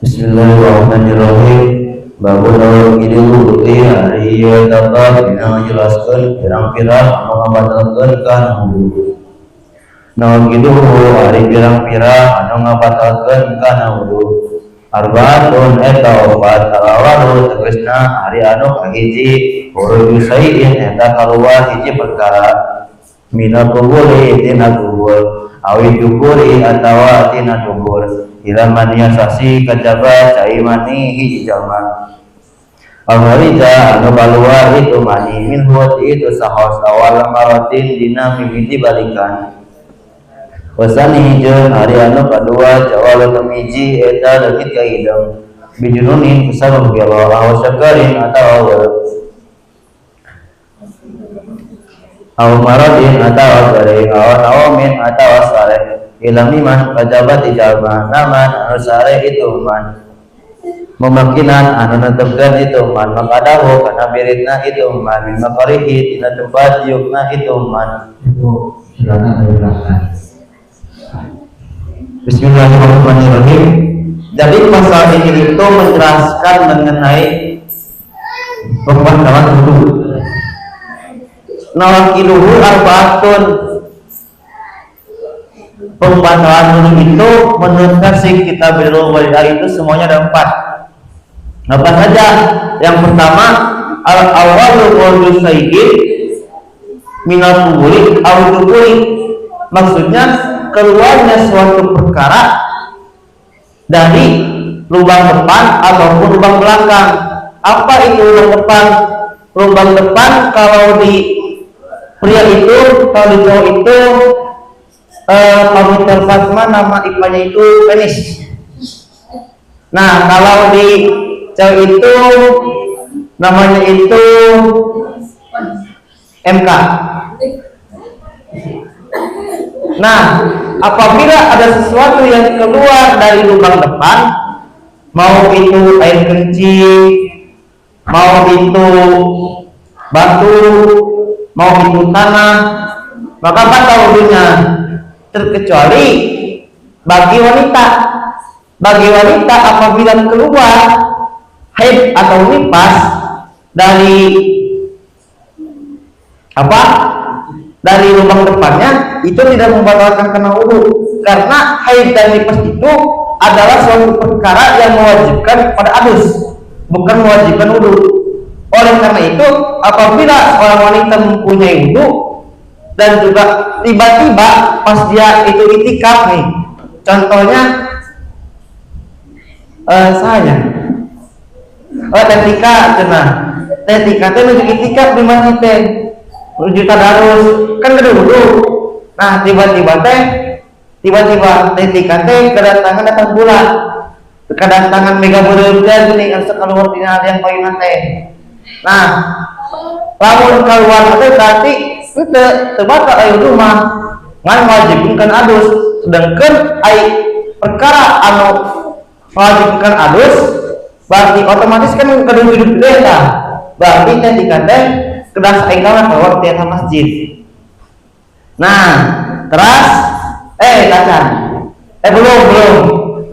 Bismillahirrahmanirrahim. Babul ini bukti hari dapat menjelaskan pirang-pirang anu ngabatalkeun kana wudu. Naon kitu hari pirang-pirang anu ngabatalkeun kana wudu. Arbaatun eta opat alawalu tegasna hari anu kahiji huruju sayin eta kaluar hiji perkara mina kuburi tina kubur awi dukuri atawa tina dubur ila mania sasi kajaba cai mani hiji jalma Al-Harija anu kaluar itu mani min huwati itu sahos awal maratin dina mimiti balikan wasani jeung hari anu kadua jawal tamiji eta leungit ka hidung bijununin kusabab gelo aw syakarin atawa aw maradin atawa garing aw nawamin atawa saleh ilamiman kajabat ijabah naman anu sare itu man memakinan anu netepkeun itu man makadahu kana biritna itu man min makarihi tina tempat yukna itu man. Silakan dijelaskan. Bismillahirrahmanirrahim. Jadi pasal ini itu menjelaskan mengenai pembatalan wudu. Nawakiluhu arbaatun. Pembatalan wudu itu menurut versi Kitabil Walidah itu semuanya ada 4. Apa saja? Yang pertama al-awwalu qawlu sayyid minal quburi aw dukuri. Maksudnya keluarnya suatu perkara dari lubang depan ataupun lubang belakang. Apa itu lubang depan? Lubang depan kalau di pria itu, kalau di cowok itu kalau terpasma nama ipanya itu penis. Nah kalau di cewek itu namanya itu MK. Nah, apabila ada sesuatu yang keluar dari lubang depan, mau itu air kencing, mau itu batu, mau itu tanah, maka batal wudunya. Terkecuali bagi wanita. Bagi wanita apabila keluar haid atau nifas dari dari lubang depannya, itu tidak membatalkan kena wudu, karena haid dan nifas itu adalah suatu perkara yang mewajibkan pada adus, bukan mewajibkan wudu. Oleh karena itu, apabila seorang wanita mempunyai wudu dan juga tiba-tiba pas dia itu itikaf nih, contohnya saya tetika cenah tetika teh menuju itikaf di masjid teh menuju tadarus kan gede wudu. Nah tiba-tiba tetika teh kedatangan datang bulan, kedatangan mega beureup gini anu keluar dina yang payuna teh. Nah lamun keluar teh berarti teu batal aya wudu mah ngan wajibkeun adus, sedangkan ai perkara anu wajibkeun adus berarti otomatis kan kudu hidup deui tah. Berarti tetika teh kedas aingna keluar ti eta masjid. Nah, terus kacan. Belum.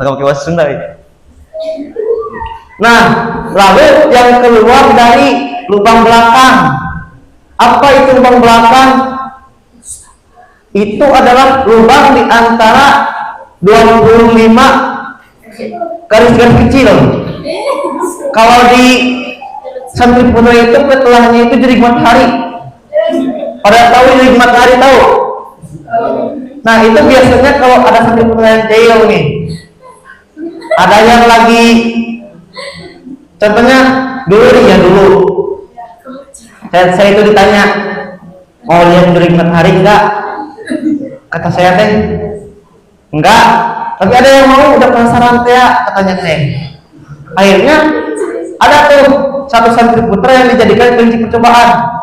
Enggak pakai bahasa Sunda ya. Nah, lalu yang keluar dari lubang belakang. Apa itu lubang belakang? Itu adalah lubang di antara 25 garis-garis kecil. Kalau di sentrifuga itu petelahnya itu jadi matahari. Pada tahu jadi matahari tahu? Nah itu biasanya kalau ada sentrifuga yang jauh nih, ada yang lagi, contohnya dulu saya itu ditanya mau lihat jerik matahari enggak? Kata saya teh enggak, tapi ada yang mau, udah penasaran teh katanya teh. Akhirnya ada tuh satu sentrifuga yang dijadikan kelinci percobaan.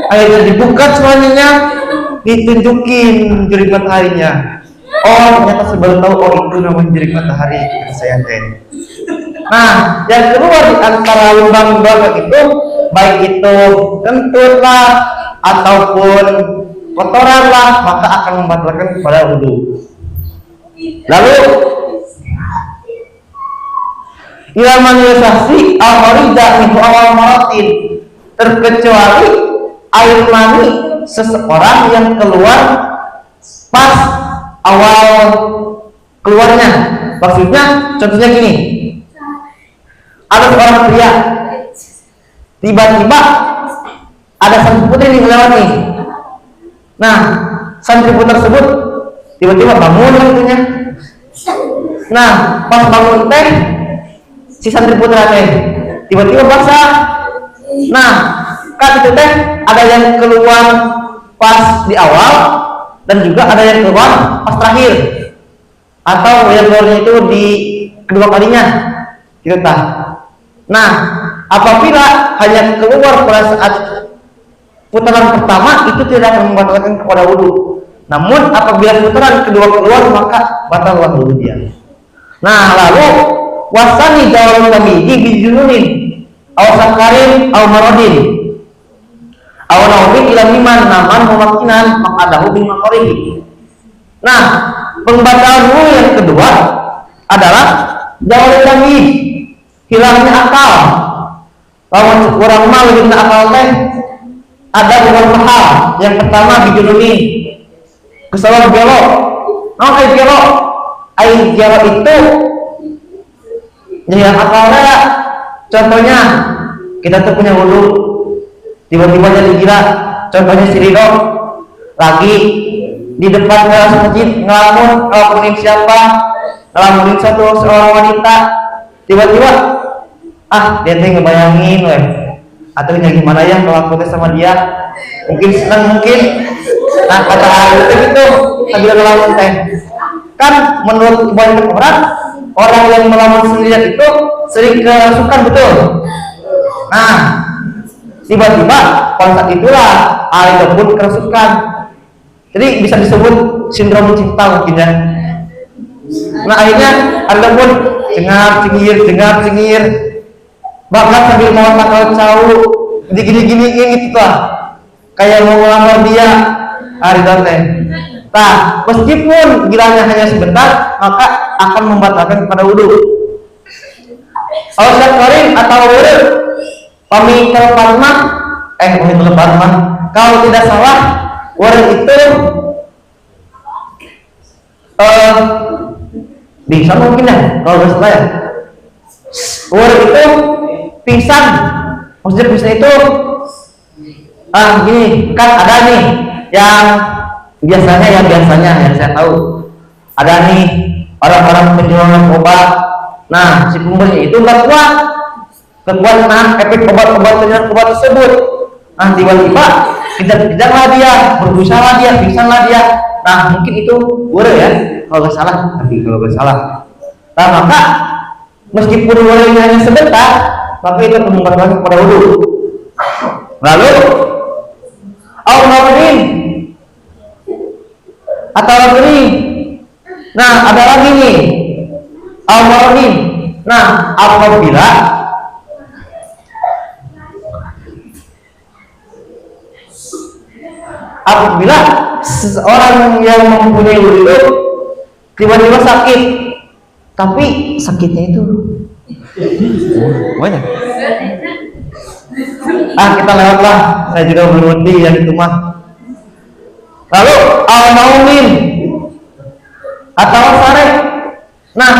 Akhirnya dibuka semuanya, ditunjukin jerik mataharinya. Oh ternyata sebelum tahu, oh itu namanya jerik matahari, kata saya teh. Nah yang keluar di antara lubang-lubang itu, baik itu kentut lah ataupun kotoran lah, maka akan membatalkan kepada wudu. Lalu ilamanisasi al-kharija min awal maratin, terkecuali air mani seseorang yang keluar pas awal keluarnya. Maksudnya contohnya gini, ada seorang pria tiba-tiba ada santri putri yang melewati. Nah, santri putri tersebut tiba-tiba bangun tentunya. Nah, pas bangun teh si santri putra teh tiba-tiba basah. Nah, kan itu teh ada yang keluar pas di awal dan juga ada yang keluar pas terakhir, atau yang keluarnya itu di kedua kalinya gitu tah. Nah, apabila hanya keluar pada saat putaran pertama itu tidak akan membatalkan kepada wudhu. Namun apabila putaran kedua keluar maka batal wudhu dia. Nah, lalu wasani jawab kami bijununin aw sakarin aw maradin aw naubin ila miman naman memakinan makadahu bin makarihi. Nah, pembatalan wudhu yang kedua adalah jawab kami hilangnya akal. Kalau orang mal lebih akal teh ada beberapa hal. Yang pertama bijununi kesalahan gelok. Nah, air gelok itu jadi akalnya. Contohnya kita tuh punya wudhu tiba-tiba jadi gila. Contohnya si Ridho lagi di depan kelas masjid ngelamunin siapa, ngelamunin seorang wanita. Tiba-tiba dia tuh ngebayangin atau gimana ya kalau sama dia, mungkin senang mungkin. Nah, kata itu gitu sambil ngelamun teh. Kan menurut kebanyakan orang yang melamun sendirian itu sering kerasukan, betul. Nah, tiba-tiba pada saat itulah itu pun kerasukan. Jadi bisa disebut sindrom cinta mungkin ya. Nah, akhirnya ada pun cengar-cengir bahkan sambil mau takal cau gini gitu lah, kayak mau melamar dia teh. Nah, meskipun gilanya hanya sebentar maka akan membatalkan pada wudhu. Kalau sakarin atau wudhu pamikal parma, kalau tidak salah wudhu itu bisa mungkin ya, kalau nggak salah ya. Wudhu itu pingsan. Maksudnya pingsan itu gini kan, ada nih yang biasanya yang saya tahu ada nih orang-orang penjual obat. Nah, si pembeli itu nggak kuat efek obat tersebut. Nah, tiba-tiba tidaklah dia, berusaha dia, pingsanlah dia. Nah, mungkin itu wudhu ya, kalau nggak salah. Nah, maka meskipun wudhunya hanya sebentar, maka itu membatalkan kepada wudhu. Lalu al-maradin atau al-maradin. Nah, ada lagi nih al-maradin. Nah, apabila seseorang yang mempunyai wudhu tiba-tiba sakit, tapi sakitnya itu banyak. Kita lewatlah, saya juga belum ngerti yang itu mah. Lalu al-naumin atau sarek. Nah,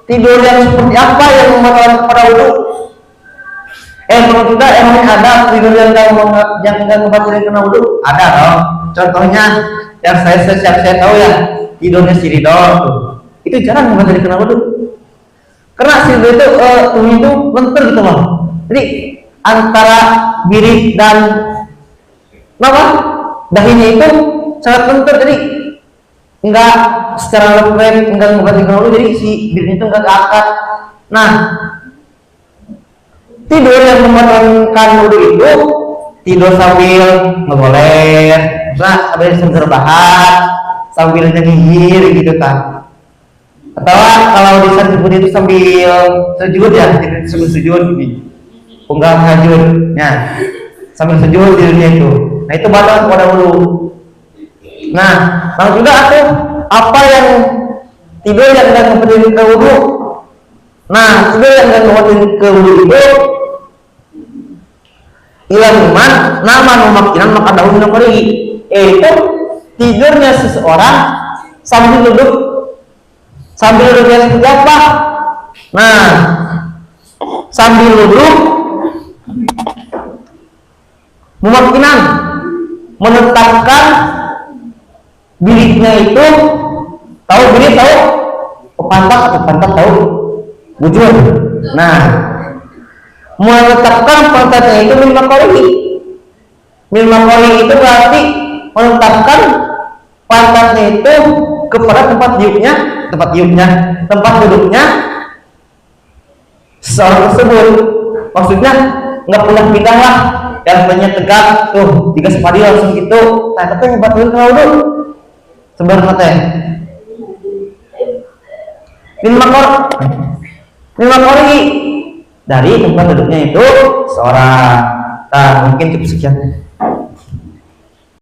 tidur yang seperti apa yang membatalkan kepada wudhu? Menurut kita emang ada tidur yang enggak membatalkan kena wudhu? Ada dong. Contohnya yang saya tahu ya, tidurnya si Ridho itu jarang membatalkan kena wudhu. Karena si Ridho itu tubuhnya itu lentur gitu loh. Jadi antara birik dan dahinya itu sangat lentur, jadi enggak secara lempeng, enggak membatalkan wudhu, jadi si biriknya itu enggak keangkat. Nah, tidur yang membatalkan wudhu itu tidur sambil ngegoler, sambil rebahan, sambil nyengir gitu kan. Atau kalau di santri putih itu sambil sujud ya, sambil sujud gitu. Punggah hajur, ya, sambil sujud tidurnya itu. Nah, itu batal kepada wudhu. Nah, maksudnya apa yang tidur yang tidak membatalkan wudhu? Nah, itu yang ngomongin ke wudhu itu ilaman nama memakinan maka dahulu nukri, yaitu tidurnya seseorang sambil duduk yang seperti apa? Nah, sambil duduk memakinan menetapkan biliknya itu tahu bilik tahu pantat tahu wujud. Nah, menetapkan pantatnya itu milmakori itu berarti menetapkan pantatnya itu kepada tempat duduknya seorang tersebut. Maksudnya nggak pernah pindah lah, yang banyak tegak tuh tiga sepadi langsung gitu. Nah, tapi yang batul kalau dulu sebenarnya teh milmakori dari tempat duduknya itu seorang. Nah, mungkin cukup sekian.